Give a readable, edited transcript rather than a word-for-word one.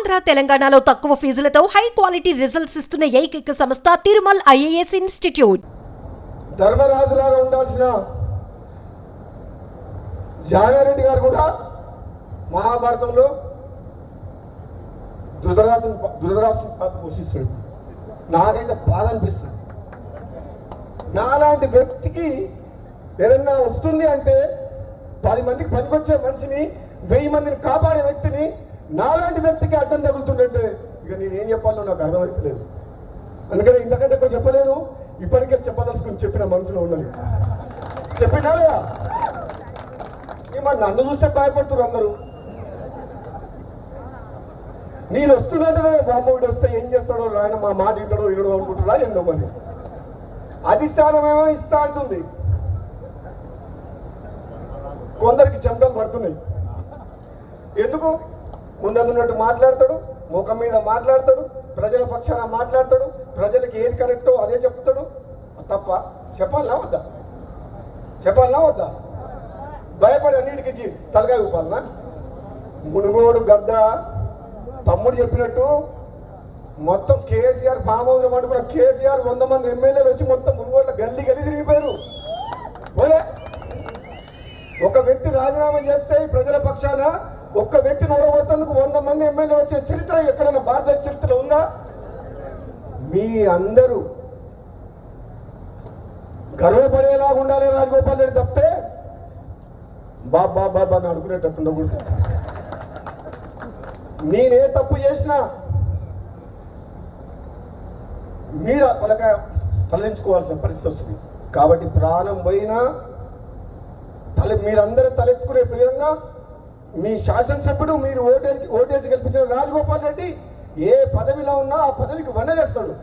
ఆంధ్ర తెలంగాణలో తక్కువ ఫీజులతో high quality results ఇస్తున్న ఏకైక సంస్థ తిరుమల్ ఐఏఎస్ ఇన్స్టిట్యూట్. ధర్మరాజులాగా ఉండాల్సిన జానారెడ్డి గారు కూడా మహాభారతంలో ధృతరాష్ట్రం పాత్ర పోషిస్తాడు. నాకైతే బాధ అనిపిస్తుంది. నాలాంటి వ్యక్తికి ఏదన్నా వస్తుంది అంటే 10 మందికి పనికొచ్చే మనిషిని 1000 మందిని కాపాడే వ్యక్తిని నాలాంటి వ్యక్తికి అడ్డం తగులుతుందంటే ఇక నేనేం చెప్పాలో నాకు అర్థమవుతలేదు. అందుకని ఇంతకంటే ఎక్కువ చెప్పలేదు. ఇప్పటికే చెప్పదలుచుకుని చెప్పిన మనసులో ఉన్నది చెప్పినా లేదా? మరి నన్ను చూస్తే భయపడుతున్నారు అందరూ. నేను వస్తున్నట్టే బామ్మోడు వస్తే ఏం చేస్తాడో ఆయన మా మాట వింటాడో వినడో అనుకుంటున్నా ఏందో. మరి అధిష్టానం ఏమో ఇస్తా అంటుంది, కొందరికి చెమటలు పడుతున్నాయి. ఎందుకు? ఉన్నట్టు మాట్లాడతాడు, ముఖం మీద మాట్లాడతాడు, ప్రజల పక్షాన మాట్లాడతాడు, ప్రజలకి ఏది కరెక్టో అదే చెప్తాడు. తప్ప చెప్పాలనా వద్దా? చెప్పాలనా వద్దా? భయపడి అన్నిటికి తలకాయ ఊపాలనా? మునుగోడు గడ్డ తమ్ముడు చెప్పినట్టు మొత్తం కేసీఆర్ ఫామ్ హౌస్లో పండుకున్న కేసీఆర్ 100 మంది ఎమ్మెల్యేలు వచ్చి మొత్తం మునుగోడులో గల్లీ తిరిగిపోయారు. పోలే ఒక వ్యక్తి రాజీనామా చేస్తే ప్రజల పక్షాన ఒక్క వ్యక్తిని ఓడగొట్టేందుకు 100 మంది ఎమ్మెల్యేలు వచ్చిన చరిత్ర ఎక్కడైనా భారతదేశ చరిత్రలో ఉందా? మీ అందరూ గర్వపడేలాగా ఉండాలి రాజగోపాల్ రెడ్డి తప్పితే బాబా బాబా అని అనుకునేటట్టు ఉండకూడదు. నేనే తప్పు చేసినా మీరు తలదించుకోవాల్సిన పరిస్థితి వస్తుంది. కాబట్టి ప్రాణం పోయినా మీరందరూ తలెత్తుకునే విధంగా మీ శాసనసభ్యుడు మీరు ఓటేసి గెలిపించిన రాజగోపాల్ రెడ్డి ఏ పదవిలో ఉన్నా ఆ పదవికి వన్నదేస్తాడు.